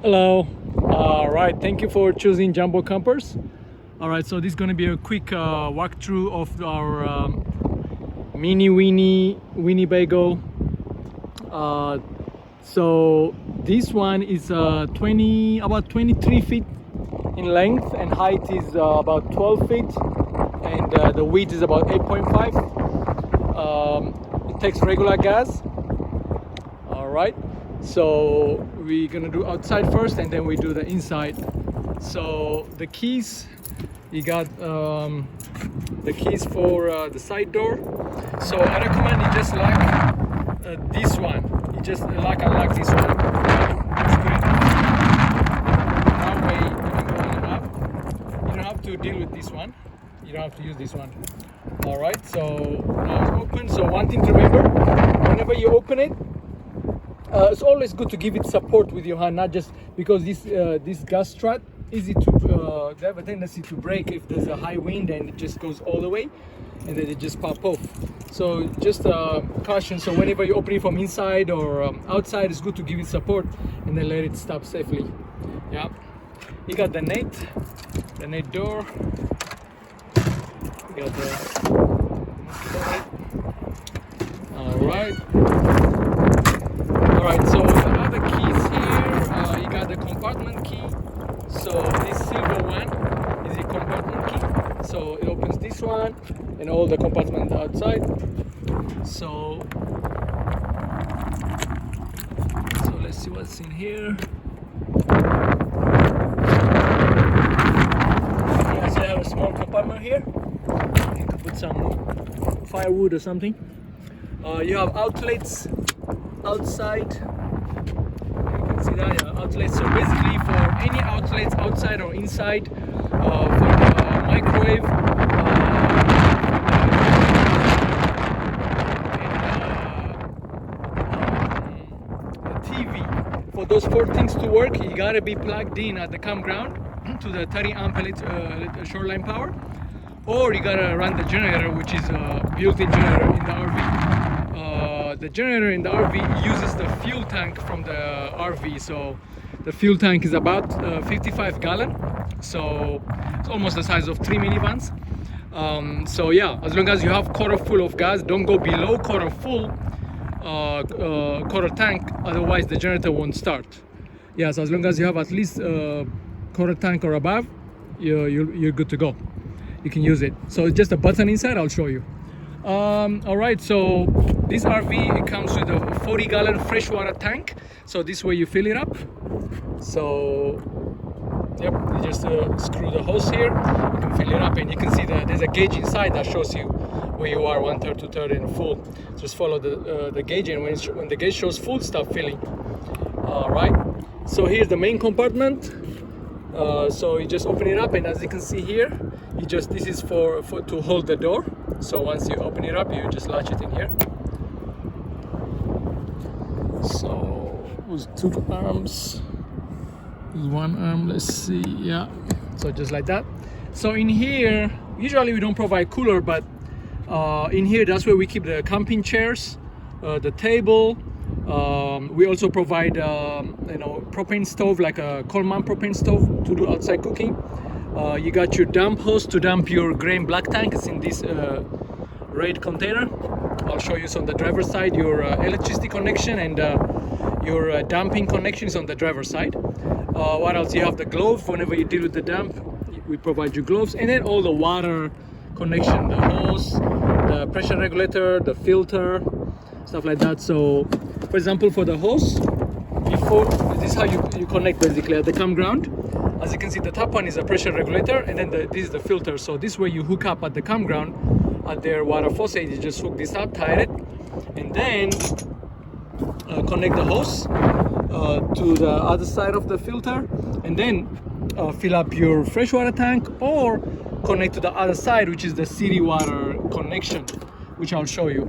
Hello. All right, thank you for choosing Jumbo Campers. All right, so this is going to be a quick walkthrough of our Minni Winnie Winnebago. So this one is about 23 feet in length, and height is about 12 feet, and the width is about 8.5. It takes regular gas. All right, so we're gonna do outside first and then we do the inside. So the keys, you got the keys for the side door. So I recommend you just lock this one. You just lock and lock this one. That's good. That way you can go on and up. You don't have to deal with this one. You don't have to use this one. All right, so now it's open. So one thing to remember, whenever you open it, it's always good to give it support with your hand, not just because this gas strut easy to they have a tendency to break if there's a high wind and it just goes all the way and then it just pop off. So just caution. So whenever you open it from inside or outside, it's good to give it support and then let it stop safely. Yeah, you got the net door. You got the all right. Alright, so the other keys here, you got the compartment key. So this silver one is a compartment key. So it opens this one and all the compartments outside. So let's see what's in here. You also have a small compartment here. You can put some firewood or something. You have outlets outside. You can see that, yeah, outlets. So basically for any outlets outside or inside, for the microwave, the TV. For those four things to work, you gotta be plugged in at the campground to the 30 amp shoreline power, or you gotta run the generator, which is a built-in generator in the RV. The generator in the RV uses the fuel tank from the RV. So the fuel tank is about 55 gallon. So it's almost the size of 3 minivans. So yeah, as long as you have quarter full of gas, don't go below quarter full, quarter tank, otherwise the generator won't start. Yeah, so as long as you have at least quarter tank or above, you're good to go. You can use it. So just a button inside, I'll show you. All right, so this RV, it comes with a 40-gallon freshwater tank. So this way you fill it up. So yep, you just screw the hose here, you can fill it up, and you can see that there's a gauge inside that shows you where you are, 1/3, 2/3 and full. Just follow the gauge, and when the gauge shows full, stop filling. All right, so here's the main compartment. So you just open it up, and as you can see here, this is for to hold the door. So once you open it up, you just latch it in here. So with two arms, with one arm, let's see, yeah, so just like that. So in here, usually we don't provide cooler, but in here, that's where we keep the camping chairs, the table. We also provide propane stove, like a Coleman propane stove to do outside cooking. You got your dump hose to dump your gray and black tank. It's in this red container. I'll show you. So on the driver's side, your electricity connection and your dumping connection is on the driver's side. What else? You have the glove. Whenever you deal with the dump, we provide you gloves, and then all the water connection, the hose, the pressure regulator, the filter, stuff like that. So for example, for the hose, this is how you connect basically at the campground. As you can see, the top one is a pressure regulator, and then this is the filter. So this way you hook up at the campground at their water faucet. You just hook this up, tie it, and then connect the hose to the other side of the filter, and then fill up your freshwater tank, or connect to the other side, which is the city water connection, which I'll show you.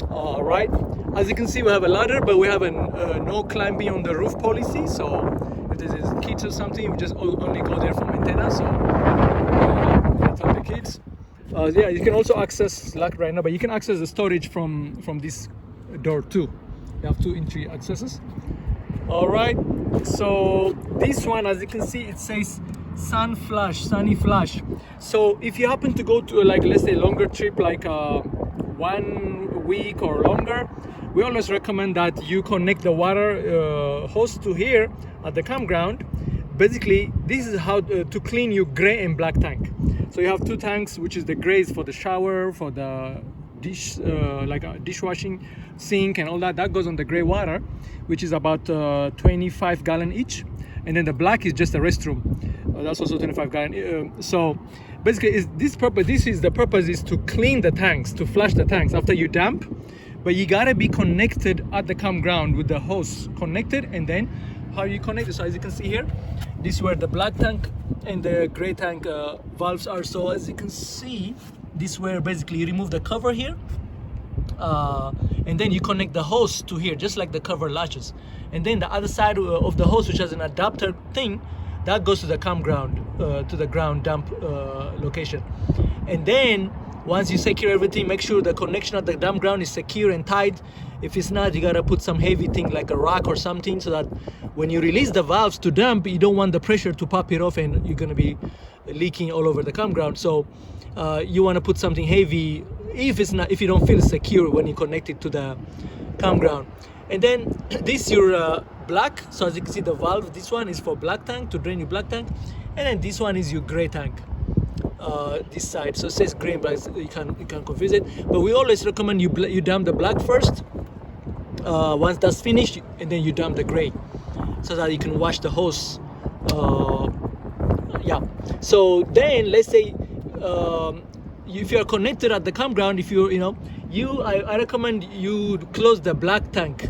All right, as you can see, we have a ladder, but we have a no climbing on the roof policy. So if there's kids or something, we just only go there for maintenance. So that's on the kids. Yeah, you can also access, like right now, but you can access the storage from this door too. You have 2 entry accesses. All right, so this one, as you can see, it says sunny flash. So if you happen to go to like, let's say, longer trip, like 1 week or longer, we always recommend that you connect the water hose to here at the campground. Basically, this is how to clean your gray and black tank. So you have two tanks, which is the gray is for the shower, for the dish, like a dishwashing, sink and all that. That goes on the gray water, which is about 25 gallon each. And then the black is just a restroom. That's also 25 gallon. So basically, the purpose is to clean the tanks, to flush the tanks after you dump. But you gotta be connected at the campground with the hose connected. And then how you connect it? So as you can see here, this is where the black tank and the gray tank valves are. So as you can see, this where basically you remove the cover here, and then you connect the hose to here, just like the cover latches. And then the other side of the hose, which has an adapter thing, that goes to the campground, to the ground dump location. And then once you secure everything, make sure the connection at the dump ground is secure and tight. If it's not, you gotta put some heavy thing like a rock or something, so that when you release the valves to dump, you don't want the pressure to pop it off and you're gonna be leaking all over the campground. So you want to put something heavy if you don't feel secure when you connect it to the campground. And then this your black. So as you can see, the valve, this one is for black tank, to drain your black tank, and then this one is your gray tank. This side, so it says gray and black, so you can confuse it. But we always recommend you dump the black first. Once that's finished, and then you dump the gray, so that you can wash the hose. Yeah. So then let's say if you are connected at the campground, if I recommend you close the black tank.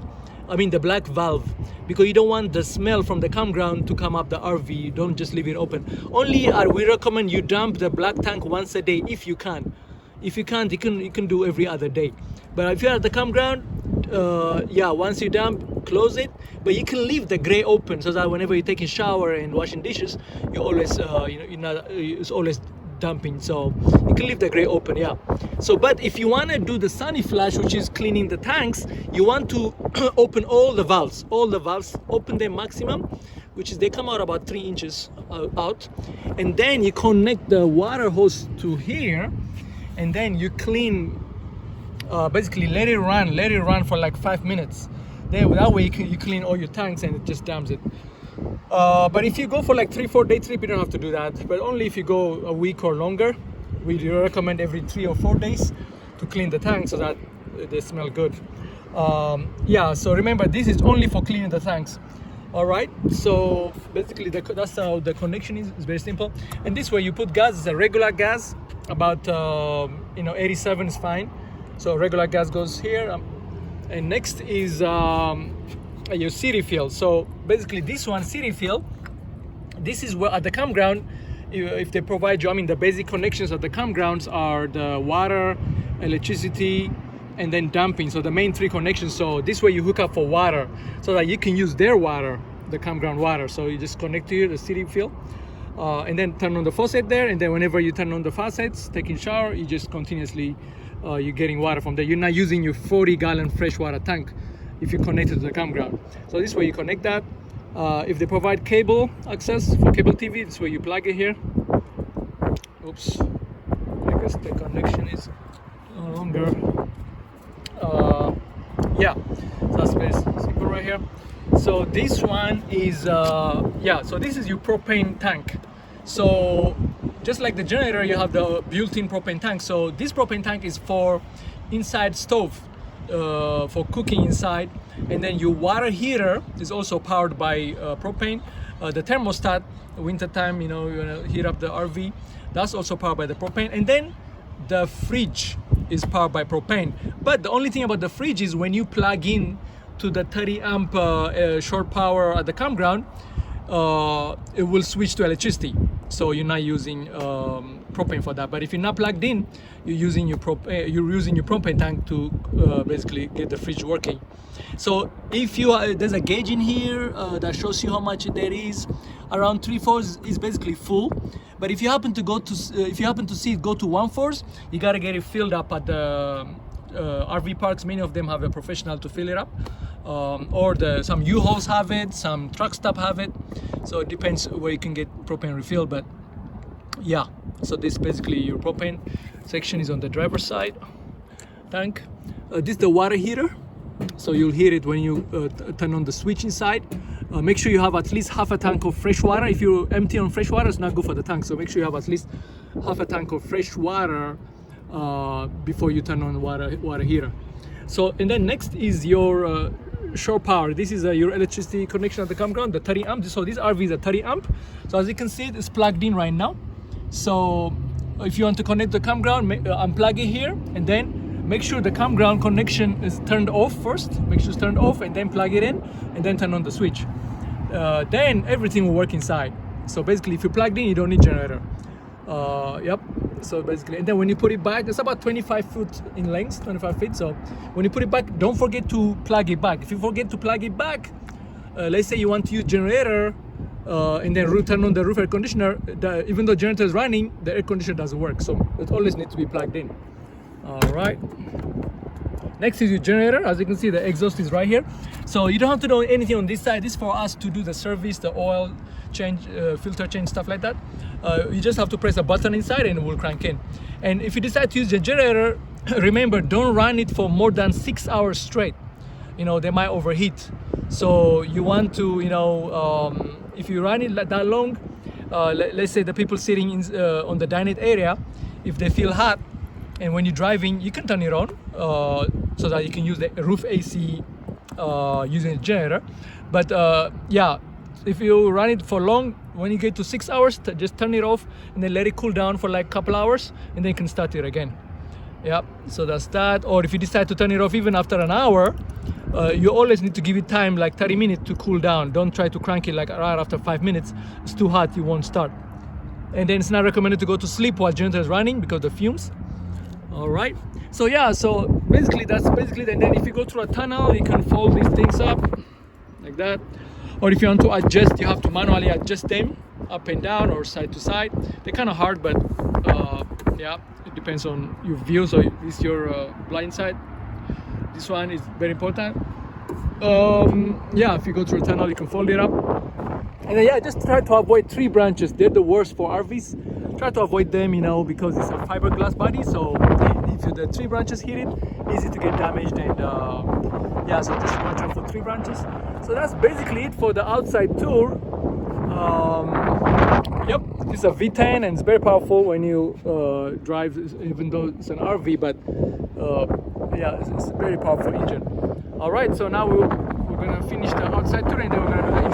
I mean the black valve, because you don't want the smell from the campground to come up the RV. You don't just leave it open. Only we recommend you dump the black tank once a day if you can. If you can't, you can do every other day. But if you're at the campground, once you dump, close it. But you can leave the gray open, so that whenever you're taking shower and washing dishes, you always it's always dumping. So you can leave the gray open. Yeah. So but if you want to do the sunny flash, which is cleaning the tanks, you want to open all the valves, open them maximum, which is they come out about 3 inches out, and then you connect the water hose to here, and then you clean. Basically let it run for like 5 minutes. Then that way you clean all your tanks and it just dumps it. But if you go for like 3-4 day trip, you don't have to do that. But only if you go a week or longer, we recommend every 3 or 4 days to clean the tanks so that they smell good. So remember, this is only for cleaning the tanks. All right, so basically that's how the connection is. It's very simple. And this way you put gas, it's a regular gas, about 87 is fine. So regular gas goes here, and next is your city fuel. So basically this one, city fuel, this is where at the campground, if they provide you, the basic connections at the campgrounds are the water, electricity, and then dumping. So the main 3 connections. So this way you hook up for water, so that you can use their water, the campground water. So you just connect to the city fuel, and then turn on the faucet there, and then whenever you turn on the faucets, taking shower, you just continuously you're getting water from there. You're not using your 40-gallon freshwater tank if you connect it to the campground. So this way you connect that. If they provide cable access for cable TV, this way you plug it here. Oops, I guess the connection is no longer. So that's very simple right here. So this one is so this is your propane tank. So just like the generator, you have the built-in propane tank. So this propane tank is for inside stove, for cooking inside. And then your water heater is also powered by propane. The thermostat, winter time, you want to heat up the RV, that's also powered by the propane. And then the fridge is powered by propane. But the only thing about the fridge is when you plug in to the 30 amp short power at the campground, it will switch to electricity. So you're not using propane for that. But if you're not plugged in, you're using your propane tank to basically get the fridge working. So if there's a gauge in here that shows you how much there is. Around 3/4 is basically full. But if you happen to see it go to 1/4, you gotta get it filled up at the RV parks. Many of them have a professional to fill it up. or some U-Hauls have it, some truck stop have it. So it depends where you can get propane refill. But yeah, so this basically your propane section is on the driver's side tank. This is the water heater. So you'll hear it when you turn on the switch inside. Make sure you have at least half a tank of fresh water. If you're empty on fresh water, it's not good for the tank. So make sure you have at least half a tank of fresh water before you turn on the water heater. So, and then next is your shore power. This is your electricity connection at the campground, the 30 amp. So this RV is a 30 amp. So as you can see, it's plugged in right now. So if you want to connect the campground, unplug it here, and then make sure the campground connection is turned off first. Make sure it's turned off, and then plug it in, and then turn on the switch. Then everything will work inside. So basically, if you plugged in, you don't need generator. Yep. So basically, and then when you put it back, it's about 25 feet in length, 25 feet. So when you put it back, don't forget to plug it back. If you forget to plug it back, let's say you want to use generator, and then turn on the roof air conditioner, even though generator is running, the air conditioner doesn't work. So it always needs to be plugged in. All right. Next is your generator. As you can see, the exhaust is right here. So you don't have to do anything on this side. This is for us to do the service, the oil change, filter change, stuff like that. You just have to press a button inside and it will crank in. And if you decide to use the generator, remember, don't run it for more than 6 hours straight. You know, they might overheat. So you want to, if you run it that long, let's say the people sitting on the dining area, if they feel hot, and when you're driving, you can turn it on so that you can use the roof AC using the generator. But yeah, if you run it for long, when you get to 6 hours, just turn it off and then let it cool down for like a couple hours, and then you can start it again. Yeah, so that's that. Or if you decide to turn it off even after an hour, you always need to give it time, like 30 minutes to cool down. Don't try to crank it like right after 5 minutes. It's too hot, you won't start. And then it's not recommended to go to sleep while generator is running because of the fumes. All right, so yeah, so basically that's basically, and then if you go through a tunnel, you can fold these things up like that. Or if you want to adjust, you have to manually adjust them up and down or side to side. They're kind of hard, but yeah, it depends on your view. So this is your blind side. This one is very important. Yeah, if you go through a tunnel, you can fold it up. And then yeah, just try to avoid tree branches. They're the worst for RVs. Try to avoid them, because it's a fiberglass body. So if the tree branches hit it, easy to get damaged. And yeah, so just watch out for tree branches. So that's basically it for the outside tour. Yep, this is a V10 and it's very powerful when you drive, even though it's an RV, but yeah, it's a very powerful engine. All right, so now we're gonna finish the outside tour and then we're gonna do the